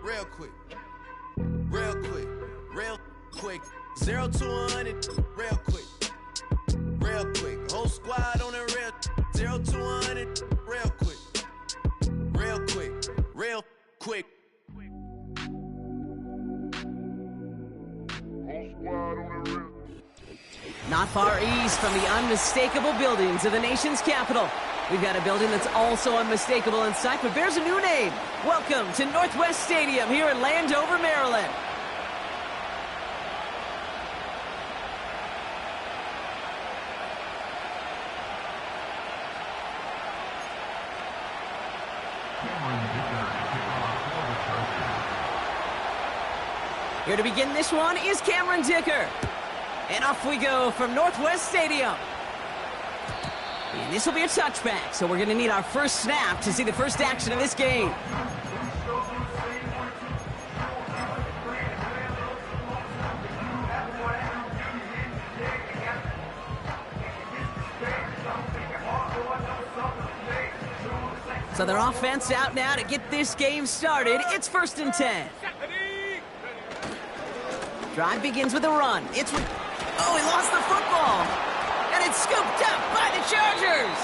real quick. Real quick. Real quick. 0 to 100, real quick. Real quick. Whole squad on the real. 0 to 100, real quick. Real quick. Real quick. Not far east from the unmistakable buildings of the nation's capital, we've got a building that's also unmistakable in sight, but bears a new name. Welcome to Northwest Stadium here in Landover, Maryland. Here to begin this one is Cameron Dicker. And off we go from Northwest Stadium. And this will be a touchback, so we're going to need our first snap to see the first action of this game. So their offense out now to get this game started. It's 1st and 10. Drive begins with a run. It's with... Oh, he lost the football. And it's scooped up by the Chargers.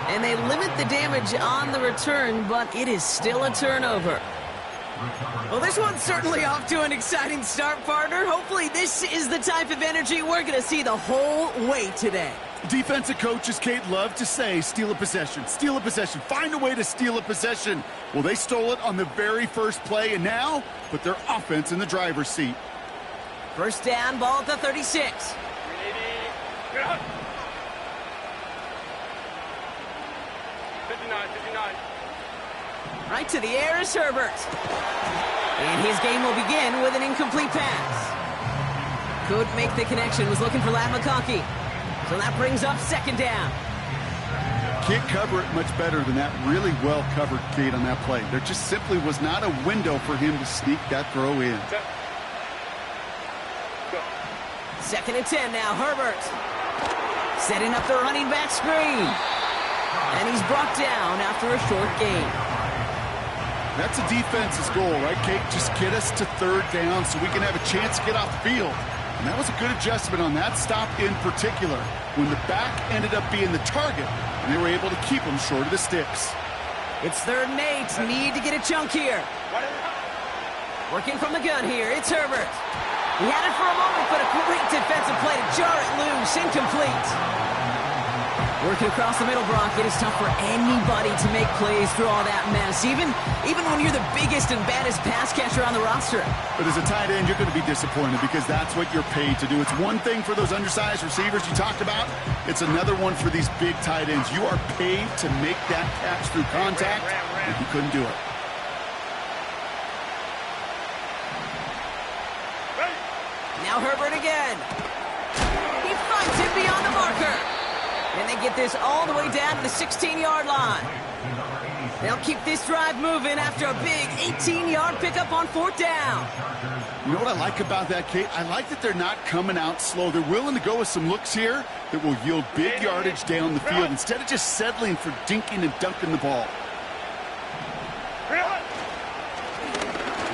And they limit the damage on the return, but it is still a turnover. Well, this one's certainly off to an exciting start, partner. Hopefully this is the type of energy we're going to see the whole way today. Defensive coaches, Kate, love to say, steal a possession, find a way to steal a possession. Well, they stole it on the very first play, and now put their offense in the driver's seat. First down, ball at the 36. 59. Right to the air is Herbert. And his game will begin with an incomplete pass. Couldn't make the connection, was looking for Ladd McConkey. So that brings up 2nd down. Can't cover it much better than that. Really well covered, Kate, on that play. There just simply was not a window for him to sneak that throw in. 2nd and 10 now, Herbert. Setting up the running back screen. And he's brought down after a short gain. That's a defense's goal, right, Kate? Just get us to 3rd down so we can have a chance to get off the field. And that was a good adjustment on that stop in particular, when the back ended up being the target, and they were able to keep him short of the sticks. It's 3rd and 8. Need to get a chunk here. Working from the gun here, it's Herbert. He had it for a moment, but a great defensive play to jar it loose. Incomplete. Working across the middle, Brock. It is tough for anybody to make plays through all that mess, even when you're the biggest and baddest pass catcher on the roster. But as a tight end, you're going to be disappointed because that's what you're paid to do. It's one thing for those undersized receivers you talked about. It's another one for these big tight ends. You are paid to make that catch through contact, and you couldn't do it. Now Herbert again. He finds it beyond the marker. And they get this all the way down to the 16-yard line. They'll keep this drive moving after a big 18-yard pickup on 4th down. You know what I like about that, Kate? I like that they're not coming out slow. They're willing to go with some looks here that will yield big yardage down the field instead of just settling for dinking and dunking the ball.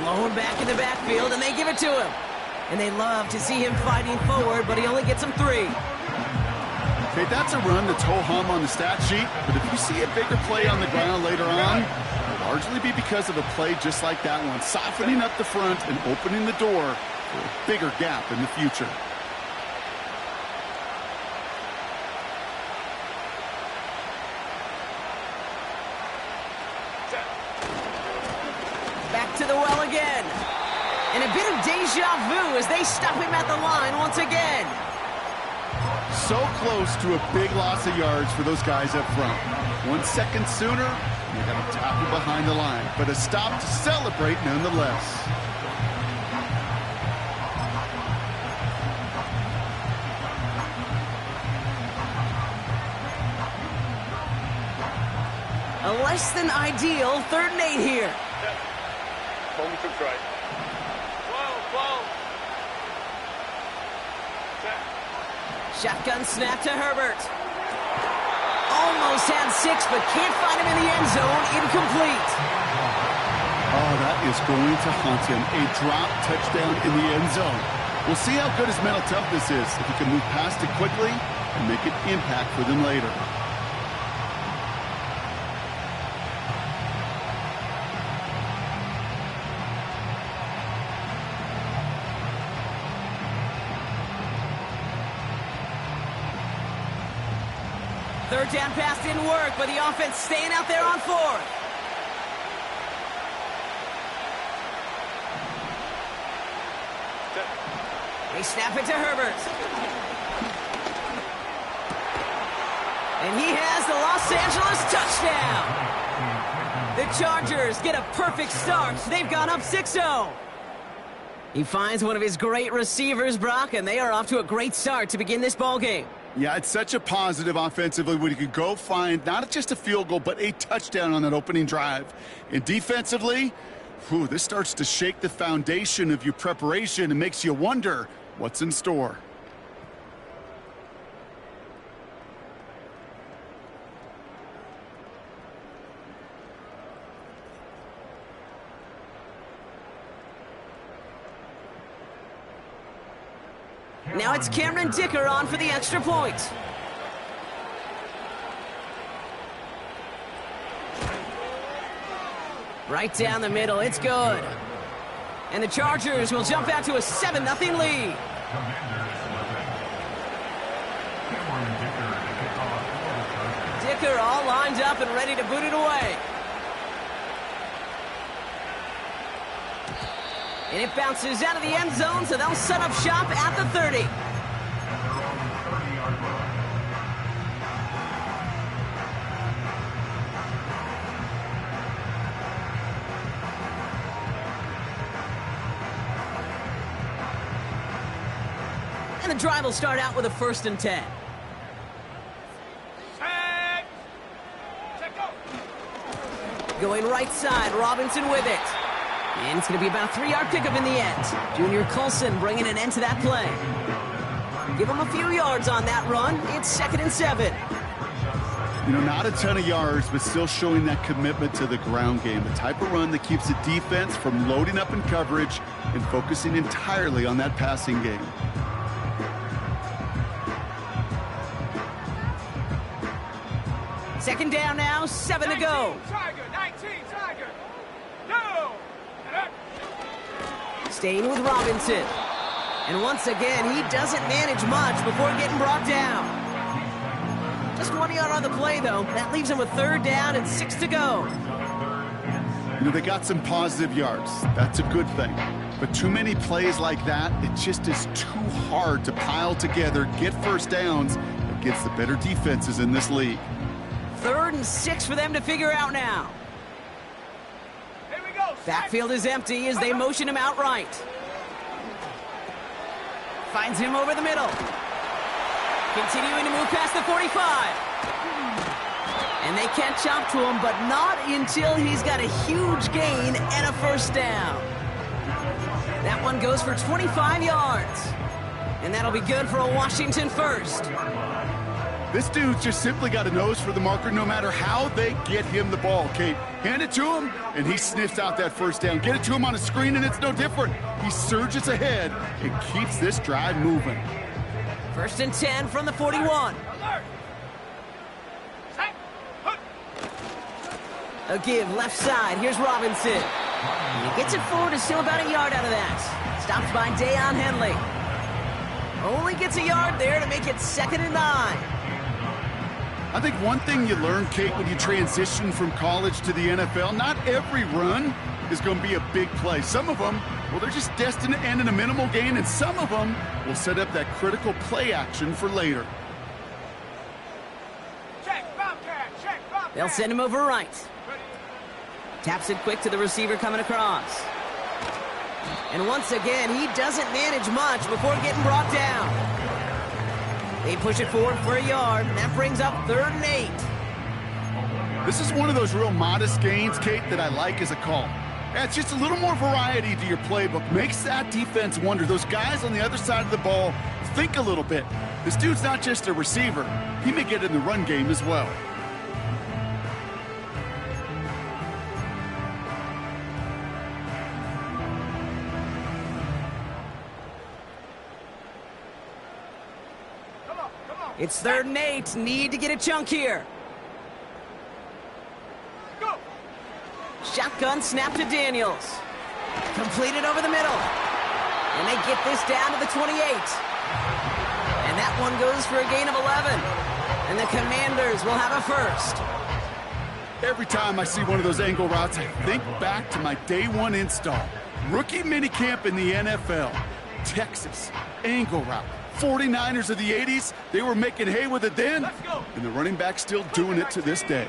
Low back in the backfield, and they give it to him. And they love to see him fighting forward, but he only gets him 3. Okay, that's a run that's ho-hum on the stat sheet, but if you see a bigger play on the ground later on, it'll largely be because of a play just like that one, softening up the front and opening the door for a bigger gap in the future. Back to the well again. And a bit of deja vu as they stop him at the line once again. So close to a big loss of yards for those guys up front. 1 second sooner, they got to tap him behind the line. But a stop to celebrate nonetheless. A less than ideal 3rd and 8 here. Hold me to right. Shotgun snap to Herbert. Almost had 6, but can't find him in the end zone. Incomplete. Oh, Oh, that is going to haunt him. A drop touchdown in the end zone. We'll see how good his mental toughness is, if he can move past it quickly and make an impact for them later. Third down pass didn't work, but the offense staying out there on fourth. They snap it to Herbert. And he has the Los Angeles touchdown. The Chargers get a perfect start. They've gone up 6-0. He finds one of his great receivers, Brock, and they are off to a great start to begin this ballgame. Yeah, it's such a positive offensively when you can go find not just a field goal, but a touchdown on that opening drive. And defensively, this starts to shake the foundation of your preparation and makes you wonder what's in store. Now it's Cameron Dicker on for the extra point. Right down the middle, it's good. And the Chargers will jump out to a 7-0 lead. Dicker all lined up and ready to boot it away. And it bounces out of the end zone, so they'll set up shop at the 30. And the drive will start out with a 1st and 10. Going right side, Robinson with it. And it's going to be about a 3-yard pickup in the end. Junior Colson bringing an end to that play. Give him a few yards on that run. It's 2nd and 7. You know, not a ton of yards, but still showing that commitment to the ground game. The type of run that keeps the defense from loading up in coverage and focusing entirely on that passing game. Second down now, 7 to go. Tiger, 19, Tiger. No. Staying with Robinson. And once again, he doesn't manage much before getting brought down. Just 1 yard on the play, though. That leaves him with 3rd down and 6 to go. You know, they got some positive yards. That's a good thing. But too many plays like that, it just is too hard to pile together, get first downs against the better defenses in this league. 3rd and 6 for them to figure out now. Here we go. Backfield is empty as they motion him outright. Finds him over the middle. Continuing to move past the 45. And they catch up to him, but not until he's got a huge gain and a 1st down. That one goes for 25 yards. And that'll be good for a Washington 1st. This dude's just simply got a nose for the marker no matter how they get him the ball, Kate. Hand it to him, and he sniffs out that 1st down. Get it to him on a screen, and it's no different. He surges ahead and keeps this drive moving. 1st and 10 from the 41. A give left side. Here's Robinson. And he gets it forward to still about a yard out of that. Stopped by Deion Henley. Only gets a yard there to make it 2nd and 9. I think one thing you learn, Kate, when you transition from college to the NFL, not every run is going to be a big play. Some of them, well, they're just destined to end in a minimal gain, and some of them will set up that critical play action for later. Check, Bobcat, check, Bobcat. They'll send him over right. Taps it quick to the receiver coming across. And once again, he doesn't manage much before getting brought down. They push it forward for a yard, and that brings up 3rd and 8. This is one of those real modest gains, Kate, that I like as a call. Yeah, it's just a little more variety to your playbook. Makes that defense wonder. Those guys on the other side of the ball think a little bit. This dude's not just a receiver. He may get in the run game as well. It's 3rd and 8. Need to get a chunk here. Go. Shotgun snap to Daniels. Completed over the middle. And they get this down to the 28. And that one goes for a gain of 11. And the Commanders will have a first. Every time I see one of those angle routes, I think back to my day one install. Rookie minicamp in the NFL. Texas, angle route. 49ers of the 80s, they were making hay with it then. Let's go. And the running back's still doing it to this day.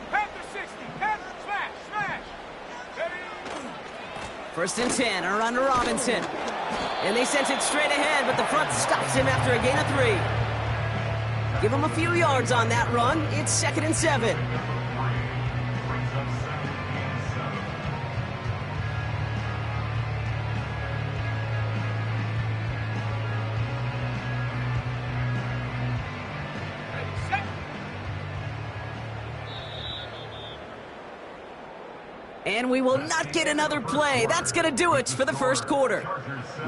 Panther 60. Panther smash. Smash. Ready. 1st and 10, a run to Robinson. And they sent it straight ahead, but the front stops him after a gain of 3. Give him a few yards on that run. It's 2nd and 7. Ready, set. And we will not get another play. That's going to do it for the 1st quarter.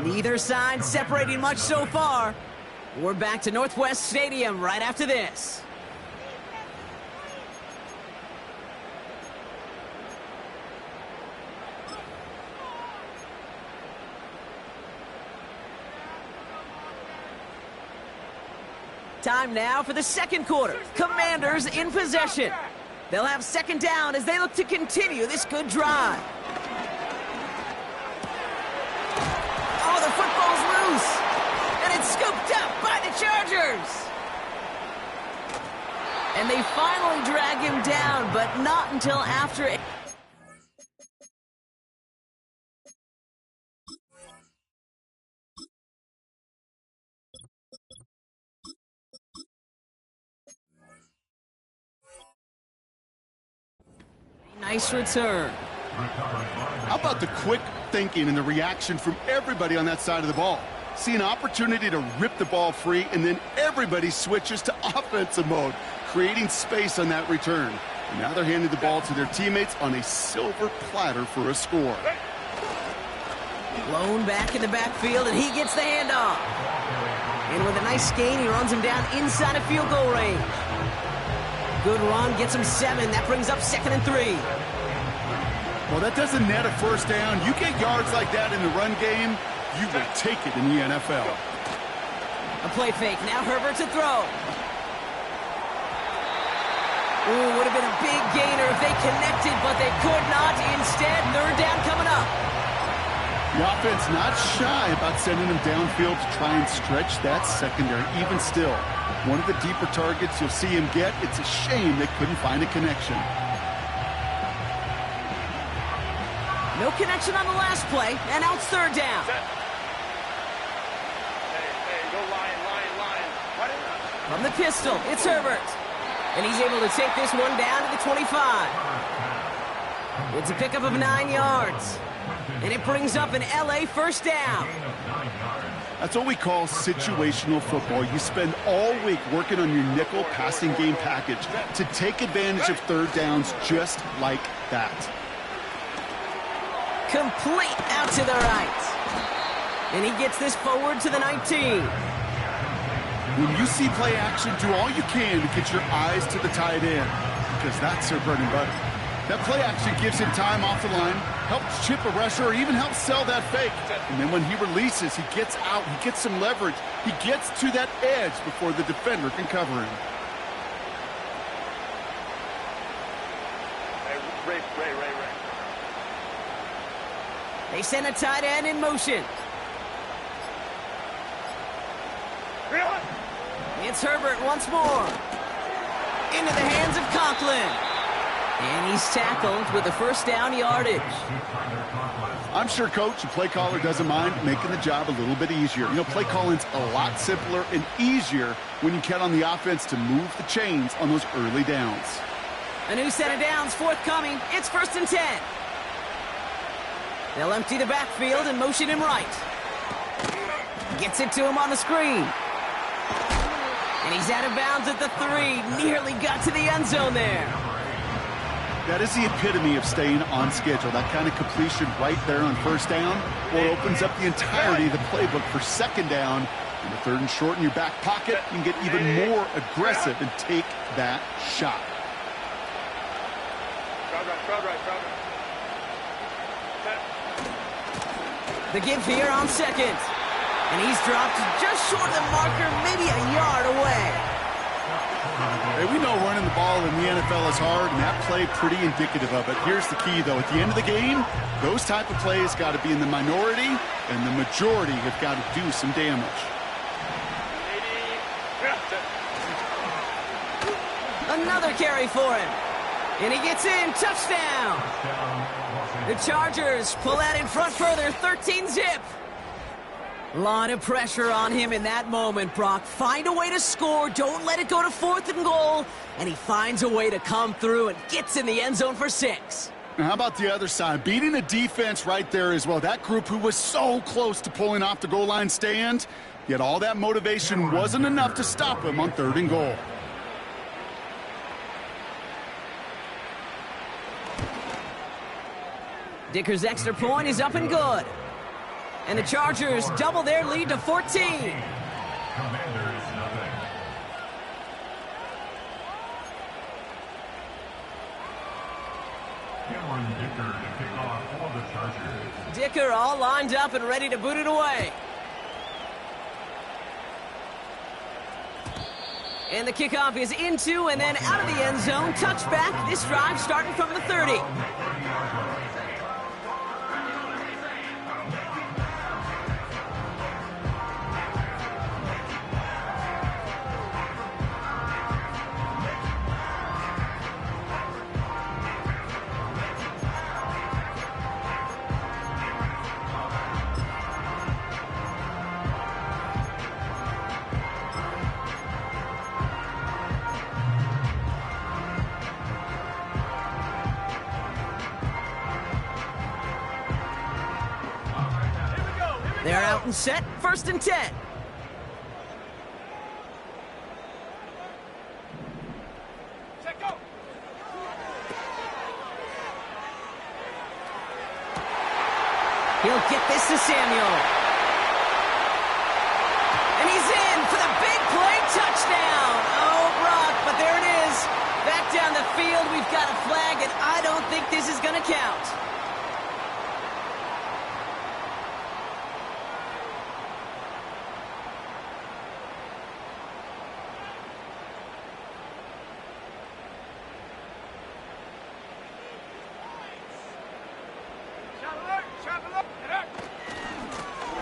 Neither side separating much so far. We're back to Northwest Stadium right after this. Time now for the 2nd quarter. Commanders in possession. They'll have 2nd down as they look to continue this good drive. Oh, the football's loose. And it's scooped up by the Chargers. And they finally drag him down, but not until after... Nice return. How about the quick thinking and the reaction from everybody on that side of the ball? See an opportunity to rip the ball free, and then everybody switches to offensive mode, creating space on that return. And now they're handing the ball to their teammates on a silver platter for a score. Blown back in the backfield, and he gets the handoff. And with a nice gain, he runs him down inside of field goal range. Good run, gets him 7. That brings up 2nd and 3. Well, that doesn't net a 1st down. You get yards like that in the run game, you will take it in the NFL. A play fake. Now Herbert to throw. Ooh, would have been a big gainer if they connected, but they could not. Instead, 3rd down coming up. The offense not shy about sending him downfield to try and stretch that secondary. Even still, one of the deeper targets you'll see him get. It's a shame they couldn't find a connection. No connection on the last play, and now it's 3rd down. Hey, go line. From the pistol, it's Herbert. And he's able to take this one down to the 25. It's a pickup of 9 yards. And it brings up an LA 1st down. That's what we call situational football. You spend all week working on your nickel passing game package to take advantage of 3rd downs just like that. Complete out to the right. And he gets this forward to the 19. When you see play action, do all you can to get your eyes to the tight end, because that's their bread and butter. That play action gives him time off the line, helps chip a rusher, or even helps sell that fake. And then when he releases, he gets out, he gets some leverage. He gets to that edge before the defender can cover him. Ray. They send a tight end in motion. It's Herbert once more. Into the hands of Conklin. And he's tackled with the 1st down yardage. I'm sure coach and play caller doesn't mind making the job a little bit easier. You know, play calling's a lot simpler and easier when you count on the offense to move the chains on those early downs. A new set of downs forthcoming. It's 1st and 10. They'll empty the backfield and motion him right. Gets it to him on the screen. And he's out of bounds at the 3. Nearly got to the end zone there. That is the epitome of staying on schedule. That kind of completion right there on 1st down, well, opens up the entirety of the playbook for 2nd down And the 3rd and short in your back pocket, you can get even more aggressive and take that shot. Crowd right. The give here on 2nd. And he's dropped just short of the marker, maybe a yard away. Hey, we know running the ball in the NFL is hard, and that play pretty indicative of it. Here's the key, though. At the end of the game, those type of plays got to be in the minority, and the majority have got to do some damage. Another carry for him. And he gets in. Touchdown. The Chargers pull that in front further. 13-zip. A lot of pressure on him in that moment, Brock. Find a way to score. Don't let it go to 4th and goal. And he finds a way to come through and gets in the end zone for 6. Now, how about the other side? Beating the defense right there as well. That group who was so close to pulling off the goal line stand, yet all that motivation wasn't enough to stop him on 3rd and goal. Dicker's extra point is up and good. And the Chargers double their lead to 14. Commanders, nothing. Cameron Dicker to kick off for the Chargers. Dicker all lined up and ready to boot it away. And the kickoff is into and then out of the end zone. Touchback. This drive starting from the 30. They're out and set. 1st and 10. Check go. He'll get this to Samuel. And he's in for the big play touchdown. Oh, Brock, but there it is. Back down the field, we've got a flag, and I don't think this is going to count.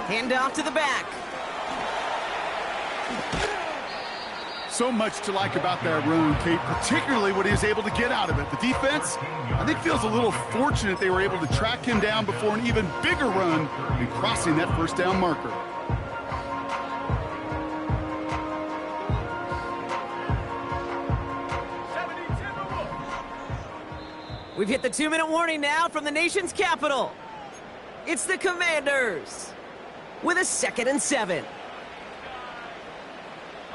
Hand off to the back. So much to like about that run, Kate, particularly what he was able to get out of it. The defense, I think, feels a little fortunate they were able to track him down before an even bigger run and crossing that 1st down marker. We've hit the 2-minute warning now from the nation's capital. It's the Commanders with a 2nd and 7.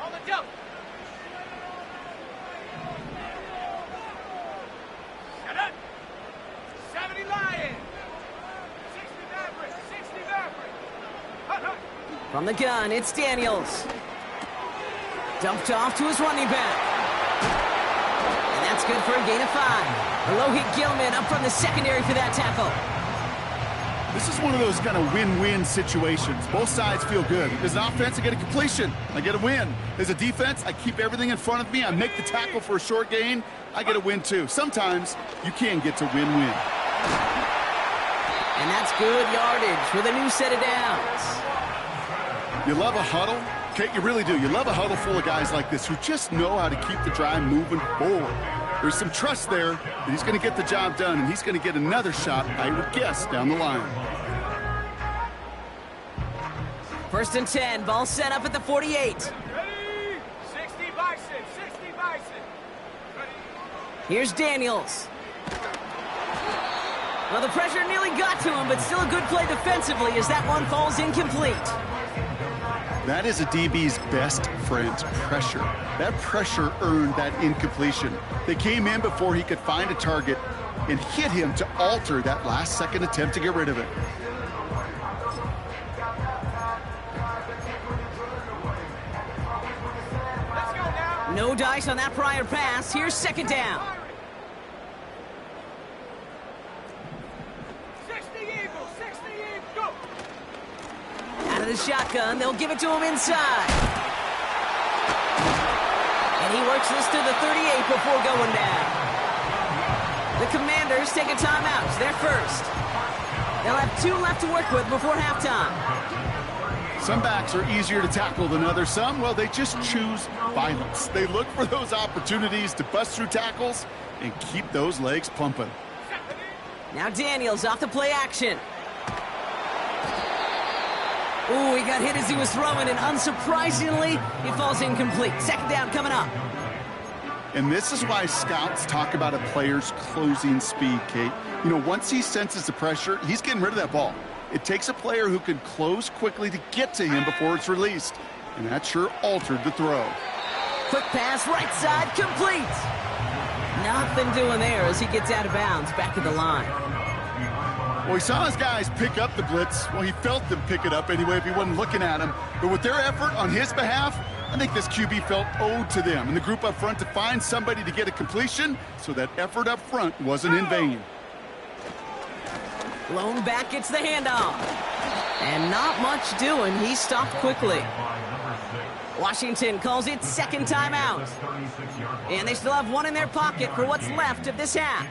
On the jump. Shut up. 70 Lions. 60 Mavericks. 60 Mavericks. From the gun, it's Daniels. Dumped off to his running back. And that's good for a gain of 5. Alohi Gilman up from the secondary for that tackle. This is one of those kind of win-win situations. Both sides feel good. As an offense, I get a completion. I get a win. As a defense, I keep everything in front of me. I make the tackle for a short gain. I get a win, too. Sometimes you can get to win-win. And that's good yardage with a new set of downs. You love a huddle? Kate, you really do. You love a huddle full of guys like this who just know how to keep the drive moving forward. There's some trust there that he's going to get the job done, and he's going to get another shot, I would guess, down the line. 1st and 10, ball set up at the 48. Ready? 60 Bison. 60 Bison. Ready? Here's Daniels. Well, the pressure nearly got to him, but still a good play defensively as that one falls incomplete. That is a DB's best friend, pressure. That pressure earned that incompletion. They came in before he could find a target and hit him to alter that last-second attempt to get rid of it. No dice on that prior pass. Here's second down. 60 Eagles, 60 Eagles, go! Out of the shotgun, they'll give it to him inside. And he works this to the 38 before going down. The Commanders take a timeout. They're first. They'll have 2 left to work with before halftime. Some backs are easier to tackle than others. Some, well, they just choose violence. They look for those opportunities to bust through tackles and keep those legs pumping. Now Daniels off the play action. Ooh, he got hit as he was throwing, and unsurprisingly, he falls incomplete. Second down coming up. And this is why scouts talk about a player's closing speed, Kate. You know, once he senses the pressure, he's getting rid of that ball. It takes a player who can close quickly to get to him before it's released. And that sure altered the throw. Quick pass, right side, complete. Nothing doing there as he gets out of bounds, back at the line. Well, he saw his guys pick up the blitz. Well, he felt them pick it up anyway if he wasn't looking at him. But with their effort on his behalf, I think this QB felt owed to them and the group up front to find somebody to get a completion, so that effort up front wasn't in vain. Lone back gets the handoff. And not much doing. He stopped quickly. Washington calls it second timeout. And they still have 1 in their pocket for what's left of this half.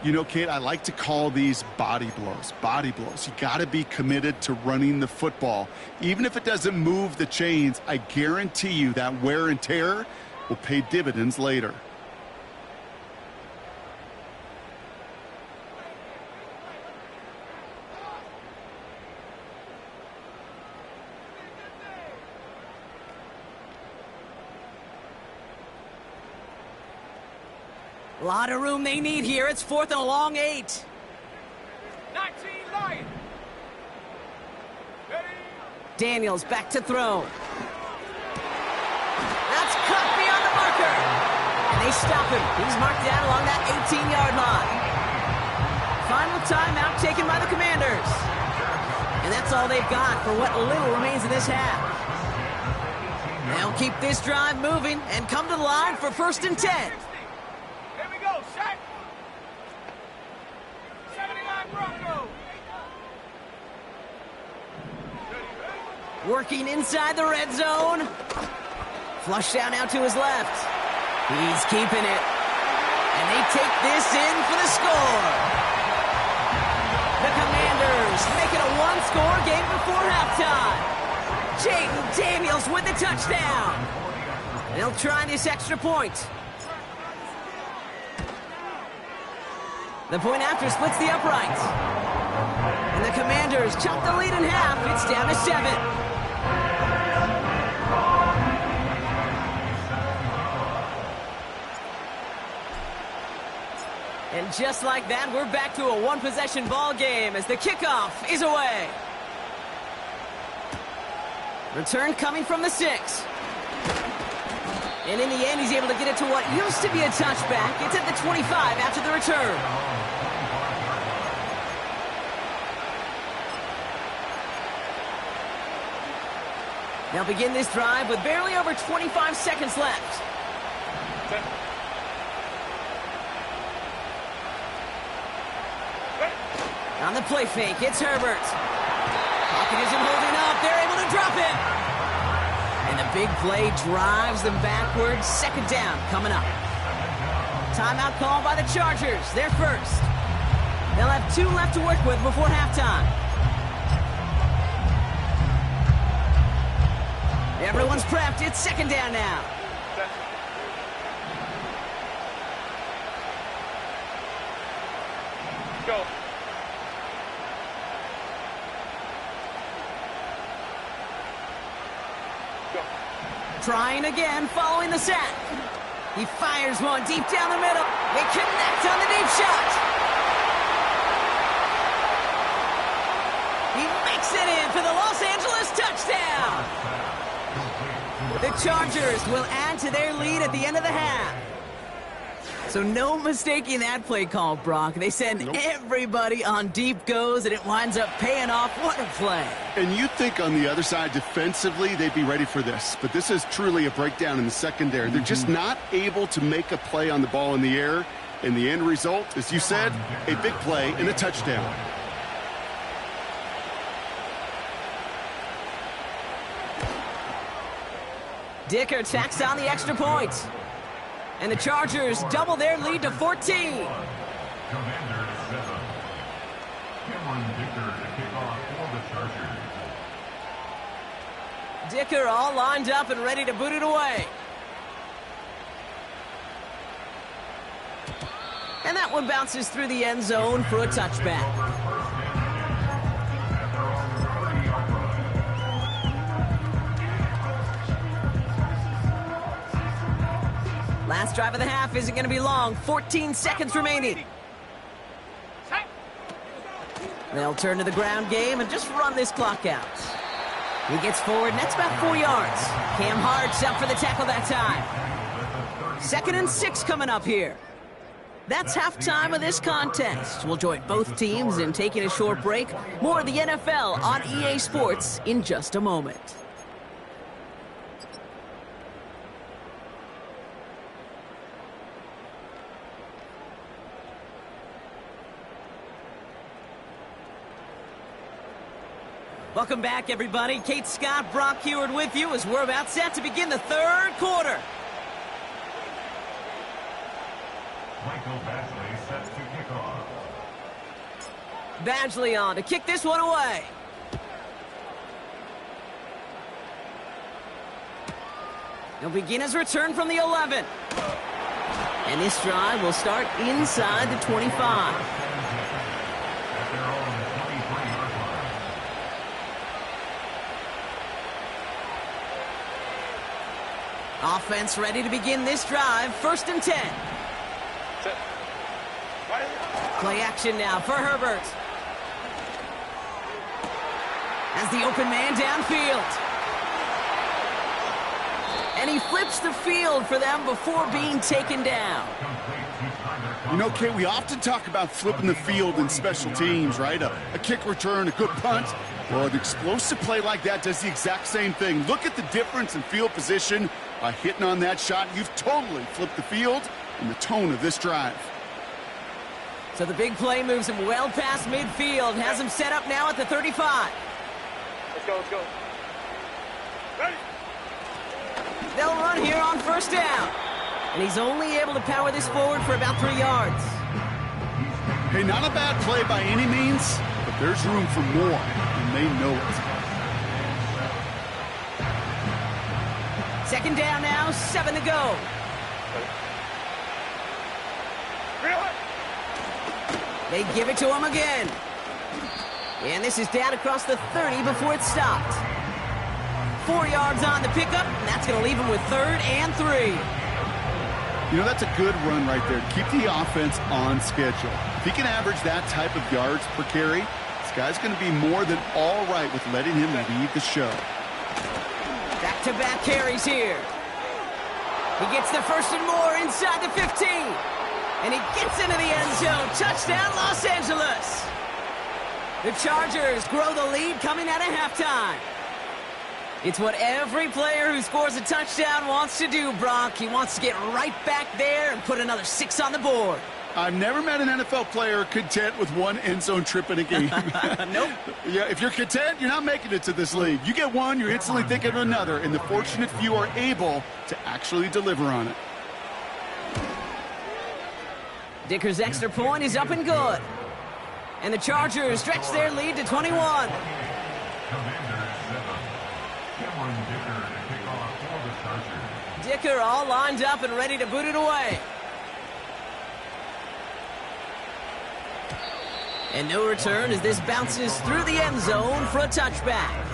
You know, Kate, I like to call these body blows. Body blows. You got to be committed to running the football. Even if it doesn't move the chains, I guarantee you that wear and tear will pay dividends later. A lot of room they need here. It's 4th and a long 8. 19 Lions. Ready? Daniels back to throw. That's cut beyond the marker. And they stop him. He's marked down along that 18-yard line. Final timeout taken by the Commanders. And that's all they've got for what little remains of this half. They'll keep this drive moving and come to the line for 1st and 10. Here we go, set. 79 Broncos. Working inside the red zone. Flush down out to his left. He's keeping it. And they take this in for the score. The Commanders make it a 1-score game before halftime. Jayden Daniels with the touchdown. They'll try this extra point. The point after splits the uprights. And the Commanders chop the lead in half. It's down to 7. And just like that, we're back to a one-possession ball game as the kickoff is away. Return coming from the 6. And in the end, he's able to get it to what used to be a touchback. It's at the 25 after the return. They'll begin this drive with barely over 25 seconds left. On the play fake, it's Herbert. Pocket isn't holding up. They're able to drop it. And the big play drives them backwards. Second down coming up. Timeout called by the Chargers. They're first. They'll have 2 left to work with before halftime. Everyone's prepped. It's second down now. Go. Trying again, following the sack. He fires one deep down the middle. They connect on the deep shot. He makes it in for the Los Angeles touchdown. The Chargers will add to their lead at the end of the half. So no mistaking that play call, Brock. They send everybody on deep goes, and it winds up paying off. What a play. And you think on the other side defensively they'd be ready for this. But this is truly a breakdown in the secondary. They're just not able to make a play on the ball in the air. And the end result, as you said, a big play and a touchdown. Dicker tacks on the extra point. And the Chargers double their lead to 14. Commanders 7. Cameron Dicker to kick off for the Chargers. Dicker all lined up and ready to boot it away. And that one bounces through the end zone for a touchback. Last drive of the half isn't going to be long. 14 seconds remaining. They'll turn to the ground game and just run this clock out. He gets forward, and that's about 4 yards. Cam Hart's up for the tackle that time. 2nd and 6 coming up here. That's halftime of this contest. We'll join both teams in taking a short break. More of the NFL on EA Sports in just a moment. Welcome back, everybody. Kate Scott, Brock Huard with you as we're about set to begin the third quarter. Michael Badgley set to kick off. Badgley on to kick this one away. He'll begin his return from the 11. And this drive will start inside the 25. Offense ready to begin this drive. 1st and 10. Play action now for Herbert. As the open man downfield. And he flips the field for them before being taken down. You know, Kate, we often talk about flipping the field in special teams, right? A kick return, a good punt. Well, an explosive play like that does the exact same thing. Look at the difference in field position. By hitting on that shot, you've totally flipped the field and the tone of this drive. So the big play moves him well past midfield. Has him set up now at the 35. Let's go, let's go. Ready? They'll run here on 1st down. And he's only able to power this forward for about 3 yards. Hey, not a bad play by any means, but there's room for more, and they know it. 2nd down now, 7 to go. They give it to him again. And this is down across the 30 before it's stopped. 4 yards on the pickup, and that's going to leave him with 3rd and 3. You know, that's a good run right there. Keep the offense on schedule. If he can average that type of yards per carry, this guy's going to be more than all right with letting him lead the show. Back-to-back carries here. He gets the 1st and more inside the 15. And he gets into the end zone. Touchdown, Los Angeles. The Chargers grow the lead coming out of halftime. It's what every player who scores a touchdown wants to do, Brock. He wants to get right back there and put another 6 on the board. I've never met an NFL player content with one end zone trip in a game. Nope. Yeah, if you're content, you're not making it to this league. You get one, you're instantly thinking of another, and the fortunate few are able to actually deliver on it. Dicker's extra point is up and good. And the Chargers stretch their lead to 21. Commanders 7. Cameron Dicker to kick off for the Chargers. Dicker all lined up and ready to boot it away. And no return as this bounces through the end zone for a touchback.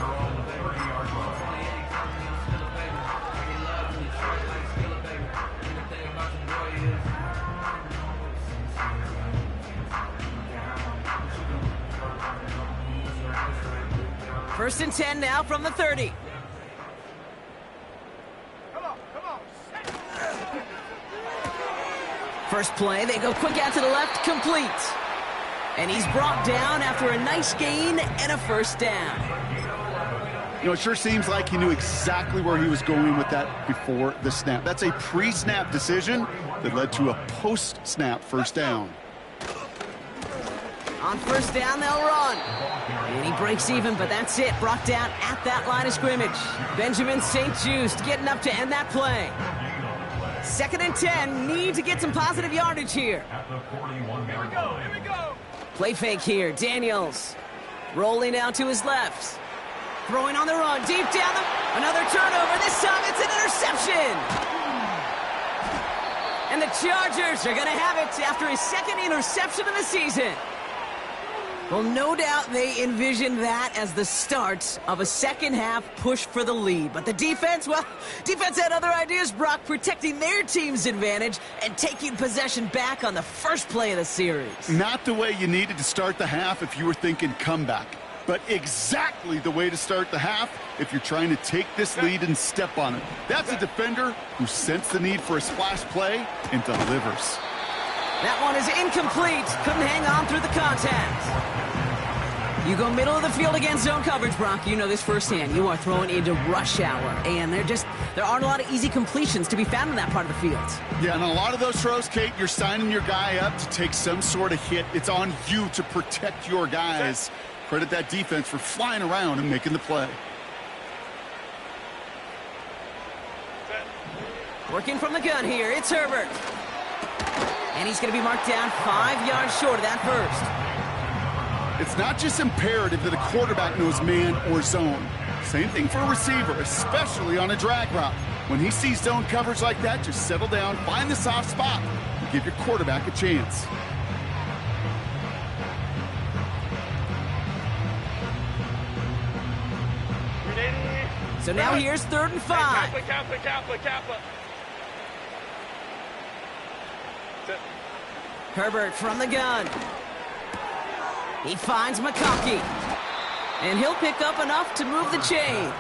First and 10 now from the 30. First play, they go quick out to the left, complete. And he's brought down after a nice gain and a first down. You know, it sure seems like he knew exactly where he was going with that before the snap. That's a pre-snap decision that led to a post-snap first down. On first down, they'll run. And he breaks even, but that's it. Brought down at that line of scrimmage. Benjamin St-Juste getting up to end that play. 2nd and 10, need to get some positive yardage here. Here we go. Play fake here, Daniels. Rolling out to his left. Throwing on the run, deep down another turnover. This time it's an interception. And the Chargers are going to have it after his 2nd interception of the season. Well, no doubt they envisioned that as the start of a second-half push for the lead. But the defense, well, defense had other ideas, Brock, protecting their team's advantage and taking possession back on the first play of the series. Not the way you needed to start the half if you were thinking comeback, but exactly the way to start the half if you're trying to take this lead and step on it. That's a defender who sensed the need for a splash play and delivers. That one is incomplete. Couldn't hang on through the contact. You go middle of the field against zone coverage, Brock. You know this firsthand. You are throwing into rush hour, and there aren't a lot of easy completions to be found in that part of the field. Yeah, and a lot of those throws, Kate, you're signing your guy up to take some sort of hit. It's on you to protect your guys. Credit that defense for flying around and making the play. Working from the gun here, it's Herbert. And he's going to be marked down 5 yards short of that first. It's not just imperative that a quarterback knows man or zone. Same thing for a receiver, especially on a drag route. When he sees zone coverage like that, just settle down, find the soft spot, and give your quarterback a chance. So now here's 3rd and 5. Kappa. Herbert from the gun. He finds McConkey. And he'll pick up enough to move the chains.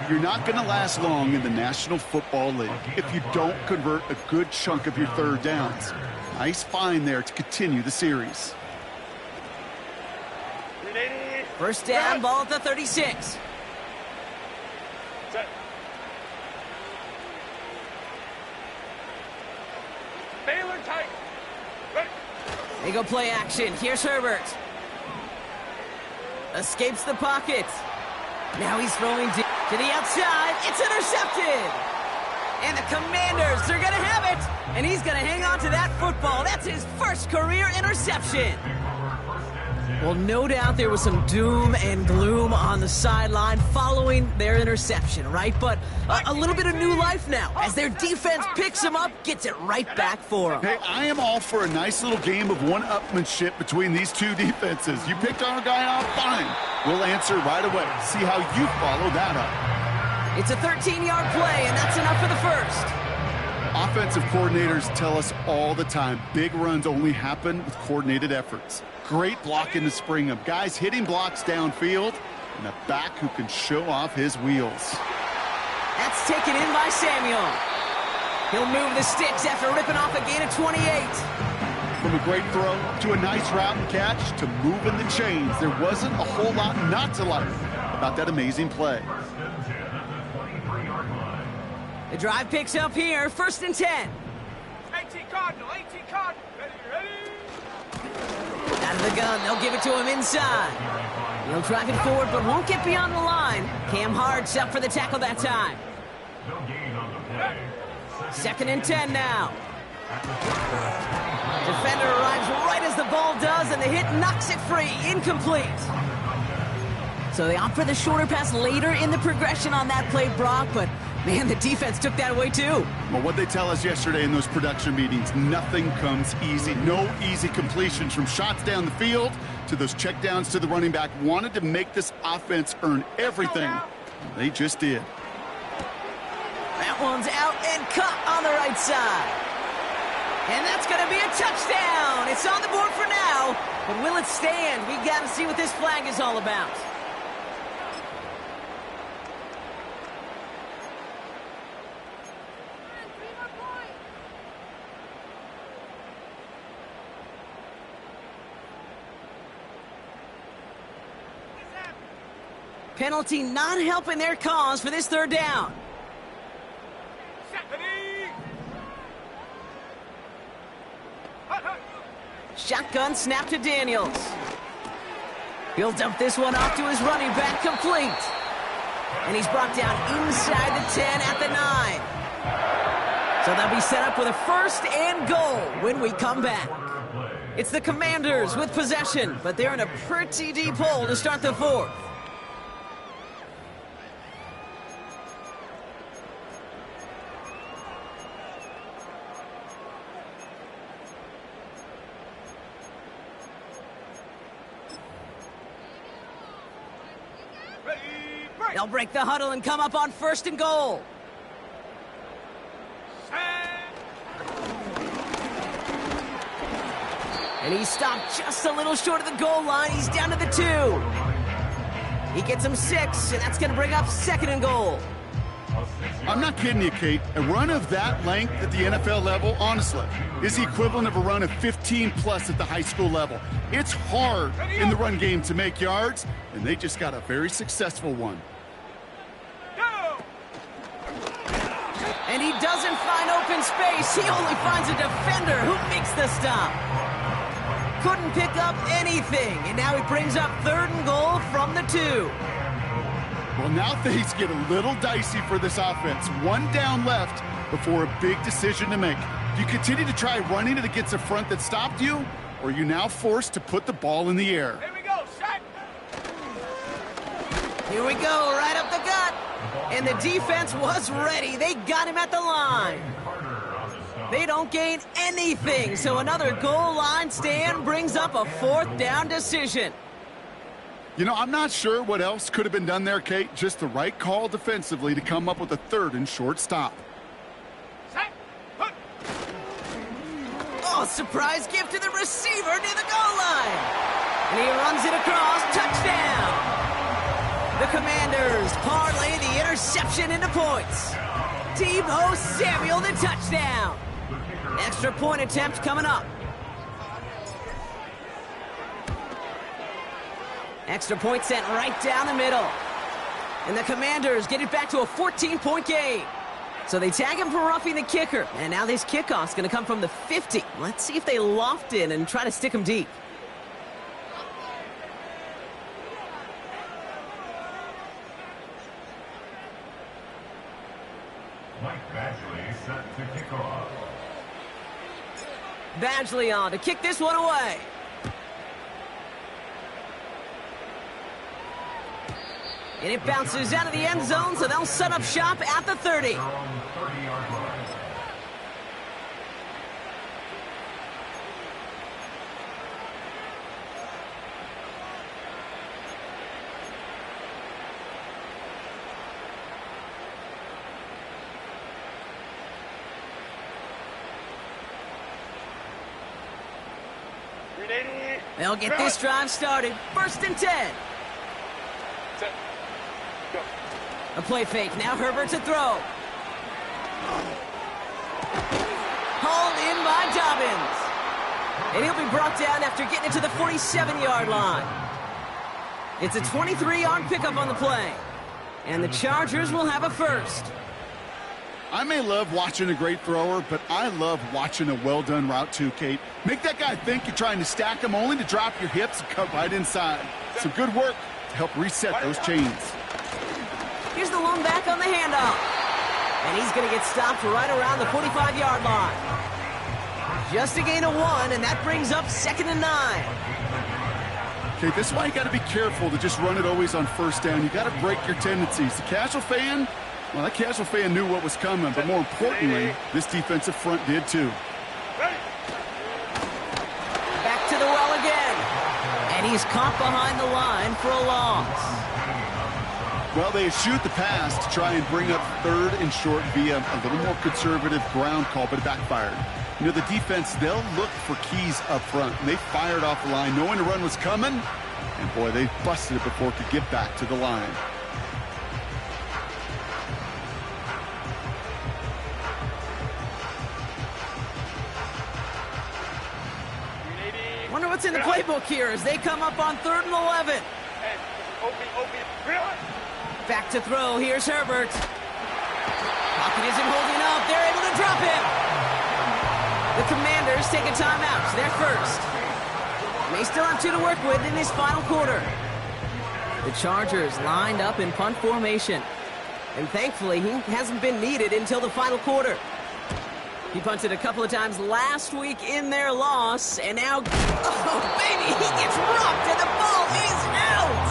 You're not going to last long in the National Football League if you don't convert a good chunk of your third downs. Nice find there to continue the series. First down, ball at the 36. Set. Baylor tight. Ready. They go play action. Here's Herbert. Escapes the pocket. Now he's throwing deep to the outside. It's intercepted. And the Commanders, they're going to have it. And he's going to hang on to that football. That's his first career interception. Well, no doubt there was some doom and gloom on the sideline following their interception, right? But a little bit of new life now as their defense picks him up, gets it right back for him. Hey, I am all for a nice little game of one-upmanship between these two defenses. You picked our guy off, fine. We'll answer right away. See how you follow that up. It's a 13-yard play, and that's enough for the first. Offensive coordinators tell us all the time, big runs only happen with coordinated efforts. Great blocking to spring them. Guys hitting blocks downfield, and a back who can show off his wheels. That's taken in by Samuel. He'll move the sticks after ripping off a gain of 28. From a great throw to a nice route and catch to moving the chains, there wasn't a whole lot not to like about that amazing play. The drive picks up here, 1st and 10. 18 Cardinal. Ready. Out of the gun, they'll give it to him inside. He'll drive it forward, but won't get beyond the line. Cam Hart's up for the tackle that time. 2nd and 10 now. Defender arrives right as the ball does, and the hit knocks it free. Incomplete. So they opt for the shorter pass later in the progression on that play, Brock, but man, the defense took that away too. Well, what they tell us yesterday in those production meetings, nothing comes easy. No easy completions from shots down the field to those checkdowns to the running back. Wanted to make this offense earn everything. They just did. That one's out and cut on the right side. And that's going to be a touchdown. It's on the board for now, but will it stand? We got to see what this flag is all about. Penalty not helping their cause for this third down. Shotgun snap to Daniels. He'll dump this one off to his running back, complete. And he's brought down inside the 10 at the 9. So they'll be set up with a first and goal when we come back. It's the Commanders with possession, but they're in a pretty deep hole to start the fourth. They'll break the huddle and come up on first and goal. And he's stopped just a little short of the goal line. He's down to the 2. He gets him 6, and that's going to bring up second and goal. I'm not kidding you, Kate. A run of that length at the NFL level, honestly, is the equivalent of a run of 15-plus at the high school level. It's hard in the run game to make yards, and they just got a very successful one. And he doesn't find open space. He only finds a defender who makes the stop. Couldn't pick up anything, and now he brings up third and goal from the 2. Well, now things get a little dicey for this offense. One down left before a big decision to make. Do you continue to try running it against a front that stopped you, or are you now forced to put the ball in the air? Here we go, shot. Here we go, right up the gut. And the defense was ready. They got him at the line. They don't gain anything, so another goal line stand brings up a fourth down decision. You know, I'm not sure what else could have been done there, Kate. Just the right call defensively to come up with a third and short stop. Oh, surprise gift to the receiver near the goal line. And he runs it across, touchdown. The Commanders parlay the interception into points. Deebo Samuel, the touchdown. Extra point attempt coming up. Extra point sent right down the middle. And the Commanders get it back to a 14-point game. So they tag him for roughing the kicker. And now this kickoff's going to come from the 50. Let's see if they loft in and try to stick him deep. Mike Badgley set to kick off. Badgley on to kick this one away. And it bounces out of the end zone, so they'll set up shop at the 30. They're on the 30-yard line. They'll get this drive started. First and 10. Set. Go. A play fake. Now Herbert to throw. Hauled in by Dobbins. And he'll be brought down after getting it to the 47-yard line. It's a 23-yard pickup on the play. And the Chargers will have a first. I may love watching a great thrower, but I love watching a well-done route too, Kate. Make that guy think you're trying to stack him only to drop your hips and cut right inside. Some good work to help reset those chains. Here's the lone back on the handoff. And he's going to get stopped right around the 45-yard line. Just a gain of 1, and that brings up second and 9. Okay, this is why you got to be careful to just run it always on first down. You got to break your tendencies. The casual fan, well, that casual fan knew what was coming, but more importantly, this defensive front did too. Back to the well again. And he's caught behind the line for a loss. Well, they eschewed the pass to try and bring up third and short via a little more conservative ground call, but it backfired. You know, the defense, they'll look for keys up front. And they fired off the line knowing the run was coming. And, boy, they busted it before it could get back to the line. Wonder what's in the playbook here as they come up on 3rd and 11. Back to throw. Here's Herbert. Pocket isn't holding up. They're able to drop him. The Commanders take a timeout. They're first. They still have 2 to work with in this final quarter. The Chargers lined up in punt formation. And thankfully, he hasn't been needed until the final quarter. He punted a couple of times last week in their loss, and now, oh, baby, he gets rocked, and the ball is out!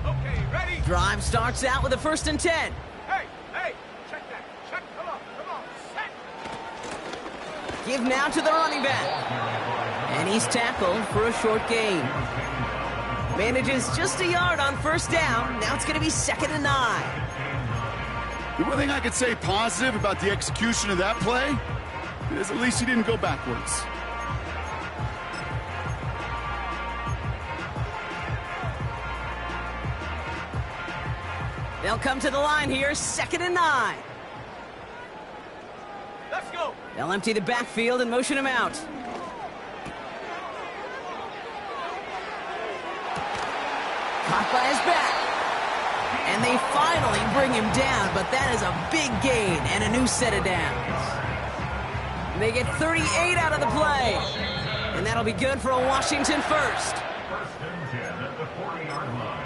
Okay, ready? Drive starts out with a 1st and 10. Hey, check that. Check, come on, set. Give now to the running back. And he's tackled for a short gain. Manages just a yard on 1st down. Now it's going to be 2nd and 9. The one thing I could say positive about the execution of that play is at least he didn't go backwards. They'll come to the line here, 2nd and 9. Let's go. They'll empty the backfield and motion him out. Caught by his back. And they finally bring him down, but that is a big gain and a new set of downs. They get 38 out of the play. And that'll be good for a Washington first. 1st and 10 at the 40-yard line.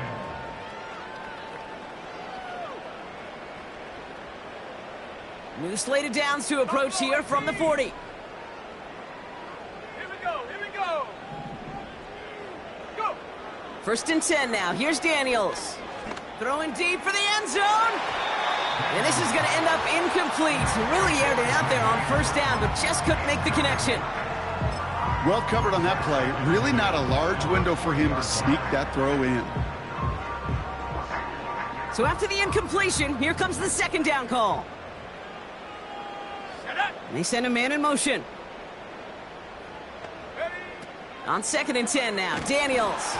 New slate of downs to approach here from the 40. Here we go. Go. 1st and 10 now. Here's Daniels. Throwing deep for the end zone. And this is going to end up incomplete. Really aired it out there on 1st down, but just couldn't make the connection. Well covered on that play. Really not a large window for him to sneak that throw in. So after the incompletion, here comes the 2nd down call. And they send a man in motion. On 2nd and 10 now, Daniels.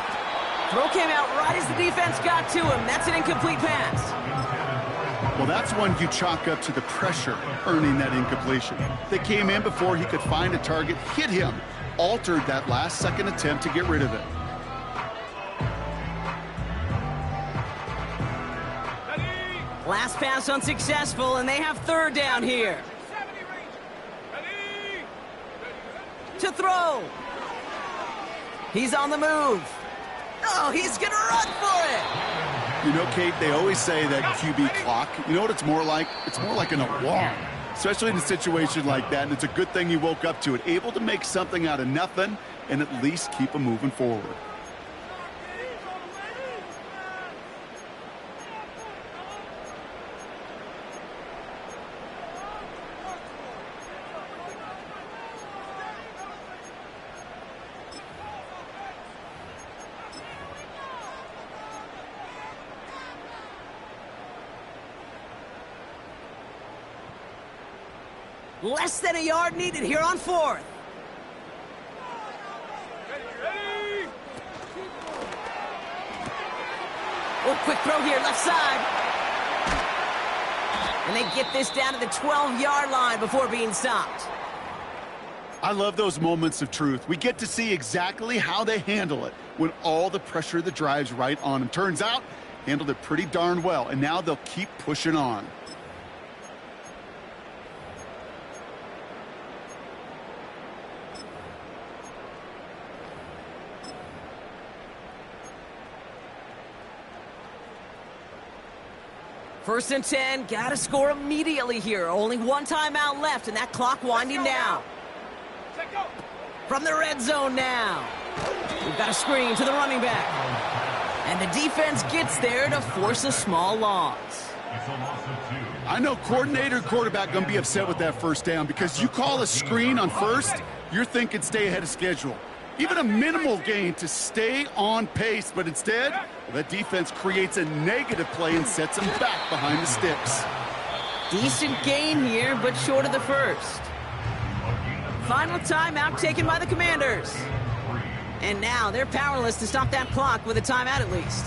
Throw came out right as the defense got to him. That's an incomplete pass. Well, that's one you chalk up to the pressure earning that incompletion. They came in before he could find a target, hit him, altered that last-second attempt to get rid of it. Last pass unsuccessful, and they have 3rd down here. To throw. He's on the move. Oh, he's going to run for it. You know, Kate, they always say that QB clock, you know what it's more like? It's more like an alarm, especially in a situation like that, and it's a good thing he woke up to it, able to make something out of nothing and at least keep him moving forward. Less than a yard needed here on 4th. Ready. Oh, quick throw here, left side. And they get this down to the 12-yard line before being stopped. I love those moments of truth. We get to see exactly how they handle it when all the pressure of the drive's right on them. Turns out, handled it pretty darn well, and now they'll keep pushing on. First and 10, gotta score immediately here. Only one timeout left, and that clock winding down. From the red zone now. We've got a screen to the running back. And the defense gets there to force a small loss. It's a loss of 2. I know coordinator and quarterback going to be upset with that 1st down because you call a screen on 1st, you're thinking stay ahead of schedule. Even a minimal gain to stay on pace, but instead, the defense creates a negative play and sets them back behind the sticks. Decent gain here, but short of the 1st. Final timeout taken by the Commanders. And now they're powerless to stop that clock with a timeout at least.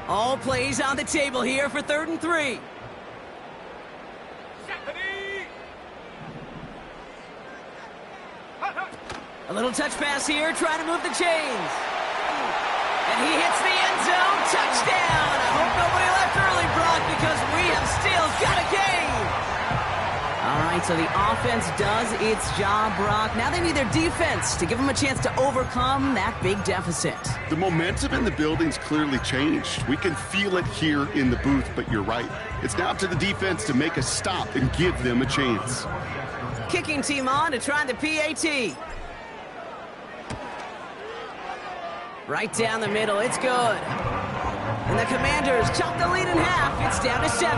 All plays on the table here for 3rd and 3. A little touch pass here, trying to move the chains. And he hits the end zone. Touchdown! I hope nobody left early, Brock, because we have still got a game. All right, so the offense does its job, Brock. Now they need their defense to give them a chance to overcome that big deficit. The momentum in the building's clearly changed. We can feel it here in the booth, but you're right. It's now up to the defense to make a stop and give them a chance. Kicking team on to try the PAT. Right down the middle, it's good. And the Commanders chop the lead in half. It's down to 7.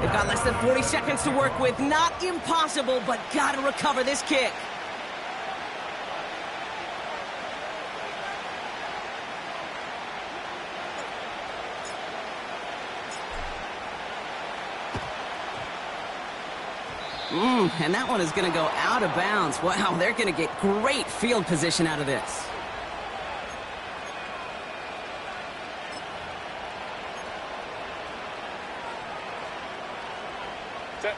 They've got less than 40 seconds to work with. Not impossible, but gotta recover this kick. And that one is going to go out of bounds. Wow, they're going to get great field position out of this. Set.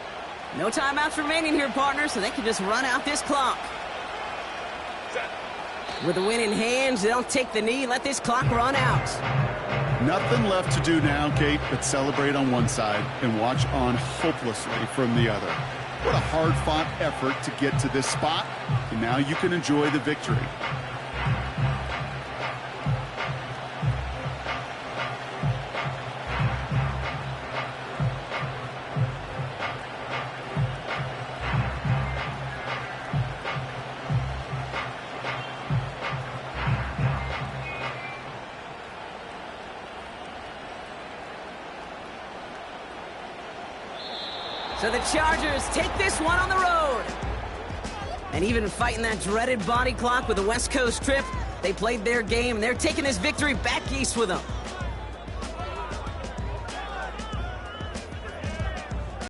No timeouts remaining here, partner, so they can just run out this clock. Set. With the win in hand, they'll take the knee, let this clock run out. Nothing left to do now, Kate, but celebrate on one side and watch on hopelessly from the other. What a hard-fought effort to get to this spot, and now you can enjoy the victory. So the Chargers take this one on the road. And even fighting that dreaded body clock with the West Coast trip, they played their game, and they're taking this victory back east with them.